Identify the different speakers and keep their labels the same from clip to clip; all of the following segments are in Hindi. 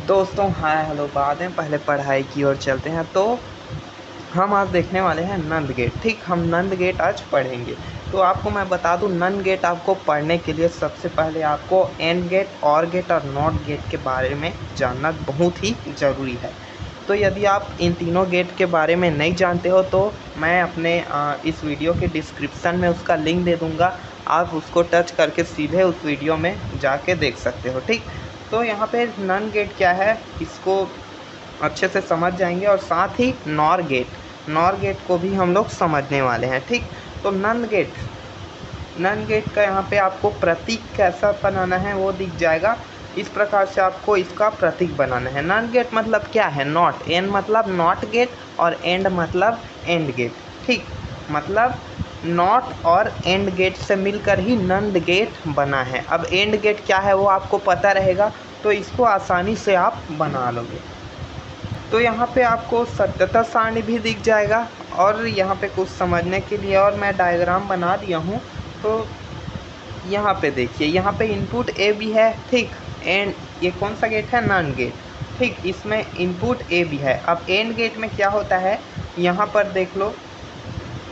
Speaker 1: दोस्तों हाय हेलो, बाद में पहले पढ़ाई की ओर चलते हैं। तो हम आज देखने वाले हैं नंद गेट। ठीक, हम नंद गेट आज पढ़ेंगे। तो आपको मैं बता दूं, नंद गेट आपको पढ़ने के लिए सबसे पहले आपको एंड गेट, और गेट और नॉट गेट के बारे में जानना बहुत ही ज़रूरी है। तो यदि आप इन तीनों गेट के बारे में नहीं जानते हो तो मैं अपने इस वीडियो के डिस्क्रिप्शन में उसका लिंक दे दूँगा। आप उसको टच करके सीधे उस वीडियो में जाके देख सकते हो। ठीक, तो यहाँ पे नंद गेट क्या है इसको अच्छे से समझ जाएंगे, और साथ ही नॉर गेट को भी हम लोग समझने वाले हैं। ठीक, तो नंद गेट का यहाँ पे आपको प्रतीक कैसा बनाना है वो दिख जाएगा। इस प्रकार से आपको इसका प्रतीक बनाना है। नंद गेट मतलब क्या है? नॉट, एन मतलब नॉट गेट और एंड मतलब एंड गेट। ठीक, मतलब नॉट और एंड गेट से मिलकर ही नंद गेट बना है। अब एंड गेट क्या है वो आपको पता रहेगा तो इसको आसानी से आप बना लोगे। तो यहाँ पे आपको सत्यता सारणी भी दिख जाएगा, और यहाँ पे कुछ समझने के लिए और मैं डायग्राम बना दिया हूँ। तो यहाँ पे देखिए, यहाँ पे इनपुट ए भी है। ठीक, एंड ये कौन सा गेट है? नंद गेट। ठीक, इसमें इनपुट ए भी है। अब एंड गेट में क्या होता है, यहाँ पर देख लो,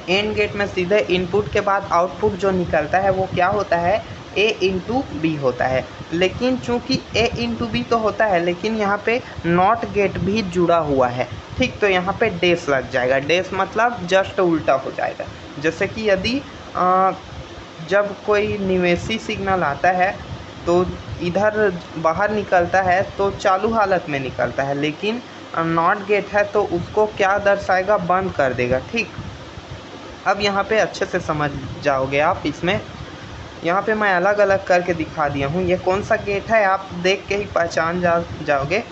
Speaker 1: एंड गेट में सीधे इनपुट के बाद आउटपुट जो निकलता है वो क्या होता है? ए इंटू बी होता है। लेकिन चूंकि ए इंटू बी तो होता है, लेकिन यहाँ पे नॉट गेट भी जुड़ा हुआ है। ठीक, तो यहाँ पे डेस लग जाएगा। डेस मतलब जस्ट उल्टा हो जाएगा। जैसे कि यदि जब कोई निवेशी सिग्नल आता है तो इधर बाहर निकलता है तो चालू हालत में निकलता है, लेकिन नॉट गेट है तो उसको क्या दर्शाएगा? बंद कर देगा। ठीक, अब यहाँ पे अच्छे से समझ जाओगे आप इसमें। यहाँ पे मैं अलग अलग करके दिखा दिया हूँ। ये कौन सा गेट है आप देख के ही पहचान जाओगे।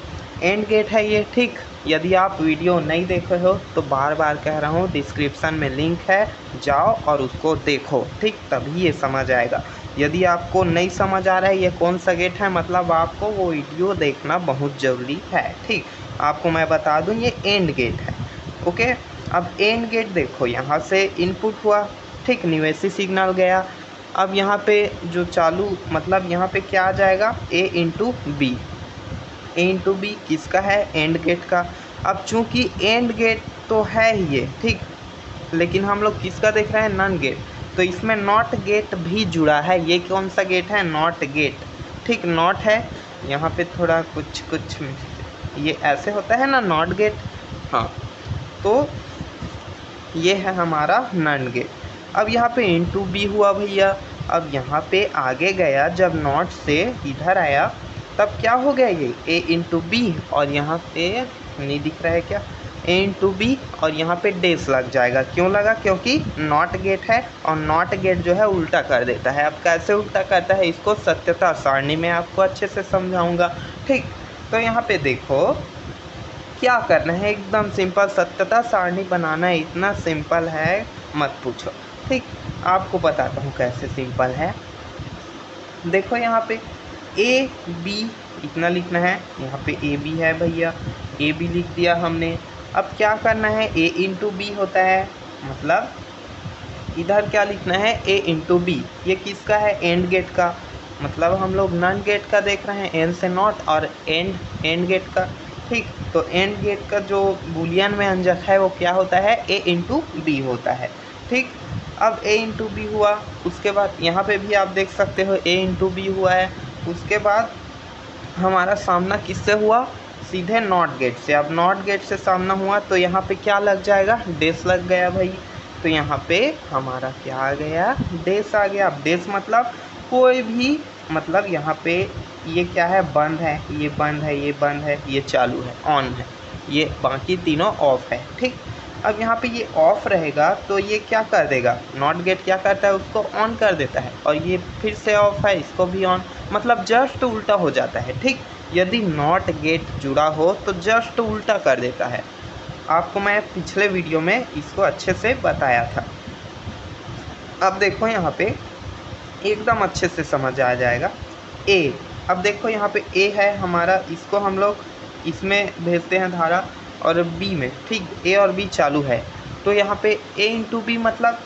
Speaker 1: एंड गेट है ये। ठीक, यदि आप वीडियो नहीं देखे हो तो बार बार कह रहा हूँ, डिस्क्रिप्शन में लिंक है, जाओ और उसको देखो। ठीक, तभी ये समझ आएगा। यदि आपको नहीं समझ आ रहा है ये कौन सा गेट है, मतलब आपको वो वीडियो देखना बहुत ज़रूरी है। ठीक, आपको मैं बता दूँ ये एंड गेट है। ओके, अब एंड गेट देखो, यहाँ से इनपुट हुआ। ठीक, निवेशी सिग्नल गया। अब यहाँ पे जो चालू मतलब यहाँ पे क्या आ जाएगा? ए इंटू बी। ए इंटू बी किसका है? एंड गेट का। अब चूंकि एंड गेट तो है ही ये, ठीक, लेकिन हम लोग किसका देख रहे हैं? Not gate. तो इसमें नॉट गेट भी जुड़ा है। ये कौन सा गेट है? Not gate. ठीक, नॉट है यहाँ पे थोड़ा कुछ ये ऐसे होता है ना नॉट गेट। हाँ, तो ये है हमारा नॉट गेट। अब यहाँ पे इंटू बी हुआ भैया। अब यहाँ पे आगे गया, जब नॉट से इधर आया तब क्या हो गया? ये ए इंटू बी, और यहाँ पे नहीं दिख रहा है क्या? ए इंटू बी, और यहाँ पे डेस लग जाएगा। क्यों लगा? क्योंकि नॉट गेट है, और नॉट गेट जो है उल्टा कर देता है। अब कैसे उल्टा करता है इसको सत्यता सारणी में आपको अच्छे से समझाऊंगा। ठीक, तो यहाँ पे देखो क्या करना है, एकदम सिंपल सत्यता सारणी बनाना है। इतना सिंपल है मत पूछो। ठीक, आपको बताता हूँ कैसे सिंपल है। देखो यहाँ पे ए बी इतना लिखना है। यहाँ पे ए बी है भैया, ए बी लिख दिया हमने। अब क्या करना है? ए इंटू बी होता है, मतलब इधर क्या लिखना है? ए इंटू बी। ये किसका है? एंड गेट का। मतलब हम लोग नॉट गेट का देख रहे हैं, एन से नॉट, और एंड गेट का। ठीक, तो एंड गेट का जो बूलियन में अंजक है वो क्या होता है? ए इंटू बी होता है। ठीक, अब ए इंटू बी हुआ। उसके बाद यहाँ पे भी आप देख सकते हो ए इंटू बी हुआ है। उसके बाद हमारा सामना किससे हुआ? सीधे नॉट गेट से। अब नॉट गेट से सामना हुआ तो यहाँ पे क्या लग जाएगा? डेस लग गया भाई। तो यहाँ पे हमारा क्या आ गया? डेस आ गया। अब डेस मतलब कोई भी, मतलब यहाँ पे ये क्या है? बंद है, ये बंद है, ये बंद है, ये चालू है, ऑन है, ये बाकी तीनों ऑफ है। ठीक, अब यहाँ पे ये ऑफ रहेगा तो ये क्या कर देगा? नॉट गेट क्या करता है? उसको ऑन कर देता है। और ये फिर से ऑफ है, इसको भी ऑन, मतलब जस्ट उल्टा हो जाता है। ठीक, यदि नॉट गेट जुड़ा हो तो जस्ट उल्टा कर देता है। आपको मैं पिछले वीडियो में इसको अच्छे से बताया था। अब देखो यहाँ पे एकदम अच्छे से समझ आ जाएगा। ए, अब देखो यहाँ पे ए है हमारा, इसको हम लोग इसमें भेजते हैं धारा, और बी में। ठीक, ए और बी चालू है तो यहाँ पे ए इंटू बी मतलब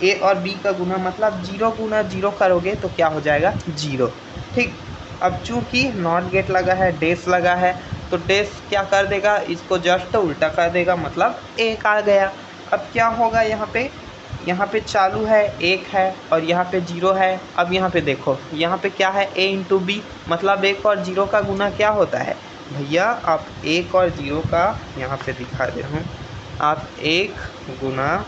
Speaker 1: ए और बी का गुना, मतलब 0 गुना 0 करोगे तो क्या हो जाएगा? 0। ठीक, अब चूँकि नॉट गेट लगा है, डेस लगा है, तो डेस क्या कर देगा, इसको जस्ट उल्टा कर देगा, मतलब 1 आ गया। अब क्या होगा यहाँ पे चालू है 1 है और यहाँ पे 0 है। अब यहाँ पे देखो, यहाँ पे क्या है, a इंटू बी, मतलब 1 और 0 का गुना क्या होता है भैया, आप 1 और 0 का यहाँ पे दिखा दे रहा हूँ, आप 1 गुना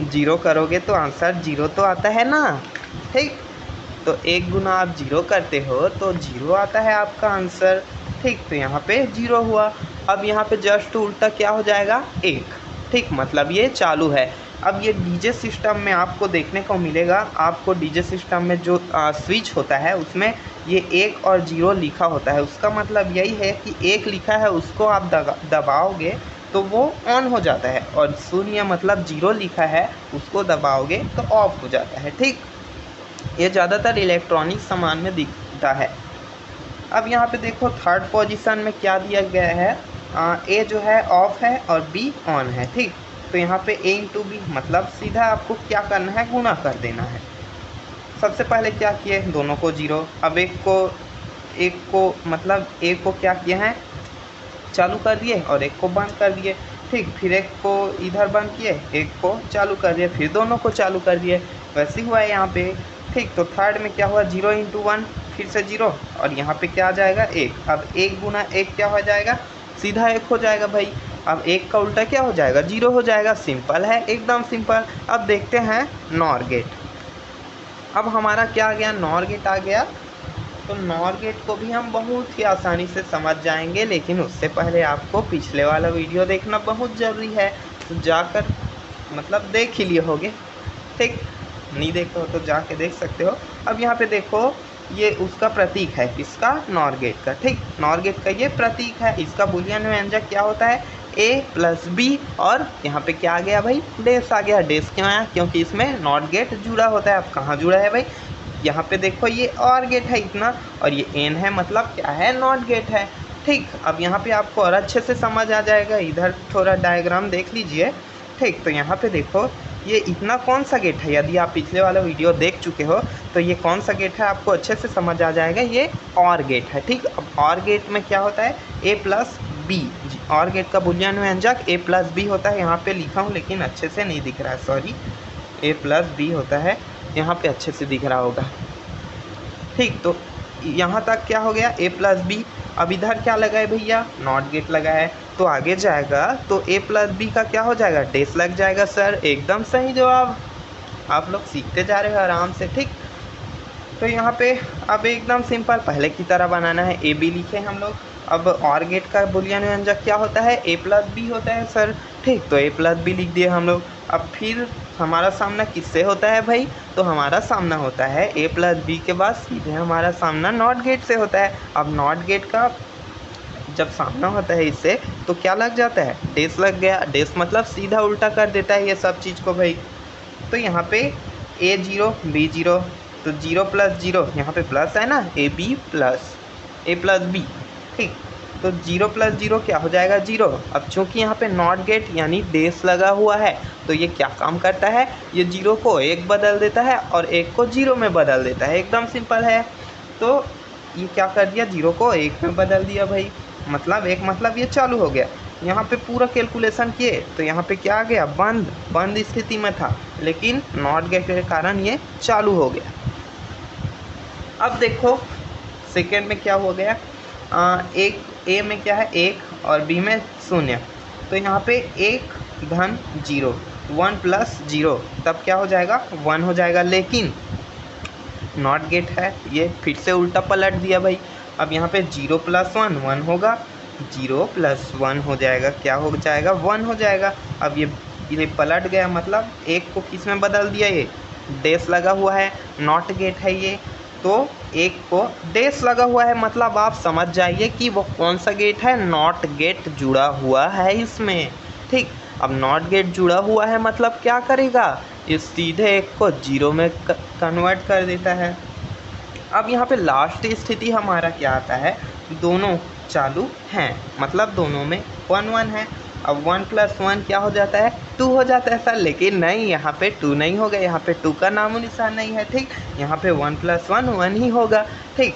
Speaker 1: 0 करोगे तो आंसर 0 तो आता है ना, ठीक। तो 1 गुना आप 0 करते हो तो 0 आता है आपका आंसर, ठीक। तो यहाँ पे 0 हुआ। अब यहाँ पे जस्ट उल्टा क्या हो जाएगा, 1, ठीक, मतलब ये चालू है। अब ये डीजे सिस्टम में आपको देखने को मिलेगा, आपको डीजे सिस्टम में जो स्विच होता है उसमें ये 1 और 0 लिखा होता है। उसका मतलब यही है कि 1 लिखा है उसको आप दबाओगे तो वो ऑन हो जाता है, और 0 मतलब 0 लिखा है उसको दबाओगे तो ऑफ हो जाता है, ठीक। ये ज़्यादातर इलेक्ट्रॉनिक सामान में दिखता है। अब यहाँ पे देखो थर्ड पोजीशन में क्या दिया गया है, ए जो है ऑफ है और बी ऑन है, ठीक। तो यहाँ पे ए इंटू बी, मतलब सीधा आपको क्या करना है, गुणा कर देना है। सबसे पहले क्या किए, दोनों को 0, अब एक को मतलब एक को क्या किए हैं, चालू कर दिए और एक को बंद कर दिए, ठीक। फिर एक को इधर बंद किए, एक को चालू कर दिए, फिर दोनों को चालू कर दिए, वैसे हुआ है यहाँ पे, ठीक। तो थर्ड में क्या हुआ, 0 इंटू 1, फिर से 0 और यहाँ पे क्या आ जाएगा, 1। अब 1 गुना 1 क्या हो जाएगा, सीधा 1 हो जाएगा भाई। अब 1 का उल्टा क्या हो जाएगा, 0 हो जाएगा, सिंपल है, एकदम सिंपल। अब देखते हैं नॉर गेट। अब हमारा क्या आ गया, नॉर गेट आ गया। तो नॉर गेट को भी हम बहुत ही आसानी से समझ जाएंगे, लेकिन उससे पहले आपको पिछले वाला वीडियो देखना बहुत ज़रूरी है। तो जाकर मतलब देख ही लिए होगे, ठीक। नहीं देखते हो तो जाके देख सकते हो। अब यहाँ पे देखो, ये उसका प्रतीक है, इसका नॉर गेट का, ठीक। नॉर गेट का ये प्रतीक है। इसका बुलियन व्यंजक क्या होता है, a प्लस बी, और यहाँ पे क्या आ गया भाई, डेस आ गया। डेस क्यों आया, क्योंकि इसमें नॉट गेट जुड़ा होता है। अब कहाँ जुड़ा है भाई, यहाँ पे देखो ये और गेट है इतना, और ये एन है, मतलब क्या है, नॉट गेट है, ठीक। अब यहाँ पे आपको और अच्छे से समझ आ जाएगा, इधर थोड़ा डायग्राम देख लीजिए, ठीक। तो यहाँ पे देखो, ये इतना कौन सा गेट है, यदि आप पिछले वाला वीडियो देख चुके हो तो ये कौन सा गेट है आपको अच्छे से समझ आ जाएगा, ये और गेट है, ठीक। अब और गेट में क्या होता है, a प्लस बी, और गेट का बुलियन व्यंजक a प्लस बी होता है। यहाँ पे लिखा हूँ लेकिन अच्छे से नहीं दिख रहा है, सॉरी, a प्लस बी होता है, यहाँ पे अच्छे से दिख रहा होगा, ठीक। तो यहाँ तक क्या हो गया, a प्लस बी। अब इधर क्या लगा है भैया, नॉट गेट लगा है, तो आगे जाएगा तो a प्लस बी का क्या हो जाएगा, डेस लग जाएगा। सर एकदम सही जवाब, आप लोग सीखते जा रहे हो आराम से, ठीक। तो यहाँ पे अब एकदम सिंपल पहले की तरह बनाना है, ए बी लिखे हम लोग। अब और गेट का बुलियन व्यंजक क्या होता है, a प्लस बी होता है सर, ठीक। तो a प्लस बी लिख दिए हम लोग। अब फिर हमारा सामना किससे होता है भाई, तो हमारा सामना होता है a प्लस बी के बाद सीधे हमारा सामना नॉट गेट से होता है। अब नॉट गेट का जब सामना होता है इससे तो क्या लग जाता है, डेस लग गया। डेस मतलब सीधा उल्टा कर देता है ये सब चीज़ को भाई। तो यहाँ पे a0 b0, तो 0 प्लस 0, यहाँ पे प्लस है ना, a प्लस बी, ठीक। तो 0 प्लस 0 क्या हो जाएगा, 0। अब चूँकि यहाँ पे नॉट गेट यानी डेस लगा हुआ है तो ये क्या काम करता है, ये 0 को 1 बदल देता है और 1 को 0 में बदल देता है, एकदम सिंपल है। तो ये क्या कर दिया, 0 को 1 में बदल दिया भाई, मतलब एक मतलब ये चालू हो गया। यहाँ पे पूरा कैलकुलेशन किए तो यहाँ पे क्या आ गया, बंद स्थिति में था, लेकिन नॉट गेट के कारण ये चालू हो गया। अब देखो सेकेंड में क्या हो गया, एक ए में क्या है 1 और बी में 0, तो यहाँ पे 1 धन 0, 1 प्लस 0, तब क्या हो जाएगा, 1 हो जाएगा। लेकिन नॉट गेट है, ये फिर से उल्टा पलट दिया भाई। अब यहाँ पे 0 प्लस 1 1 होगा, 0 प्लस 1 हो जाएगा, क्या हो जाएगा, 1 हो जाएगा। अब ये पलट गया, मतलब 1 को किस में बदल दिया, ये डेस लगा हुआ है, नॉट गेट है ये, तो 1 को डेस लगा हुआ है, मतलब आप समझ जाइए कि वो कौन सा गेट है, नॉट गेट जुड़ा हुआ है इसमें, ठीक। अब नॉट गेट जुड़ा हुआ है मतलब क्या करेगा, ये सीधे 1 को 0 में कन्वर्ट कर देता है। अब यहाँ पे लास्ट स्थिति हमारा क्या आता है, दोनों चालू हैं, मतलब दोनों में 1 1 है। अब 1 प्लस 1 क्या हो जाता है, 2 हो जाता है सर, लेकिन नहीं, यहाँ पे 2 नहीं होगा, यहाँ पे 2 का नामो निशान नहीं है, ठीक। यहाँ पे 1 प्लस 1 1 ही होगा, ठीक।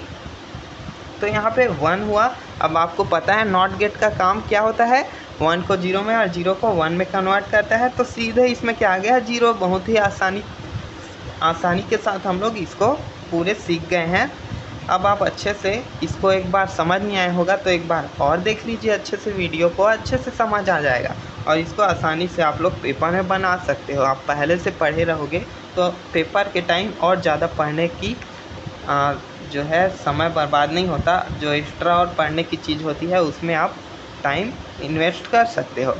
Speaker 1: तो यहाँ पे 1 हुआ। अब आपको पता है नॉट गेट का काम क्या होता है, 1 को 0 में और 0 को 1 में कन्वर्ट करता है। तो सीधे इसमें क्या आ गया, 0। बहुत ही आसानी के साथ हम लोग इसको पूरे सीख गए हैं। अब आप अच्छे से इसको एक बार समझ नहीं आया होगा तो एक बार और देख लीजिए अच्छे से, वीडियो को अच्छे से समझ आ जाएगा और इसको आसानी से आप लोग पेपर में बना सकते हो। आप पहले से पढ़े रहोगे तो पेपर के टाइम और ज़्यादा पढ़ने की जो है समय बर्बाद नहीं होता। जो एक्स्ट्रा और पढ़ने की चीज़ होती है उसमें आप टाइम इन्वेस्ट कर सकते हो।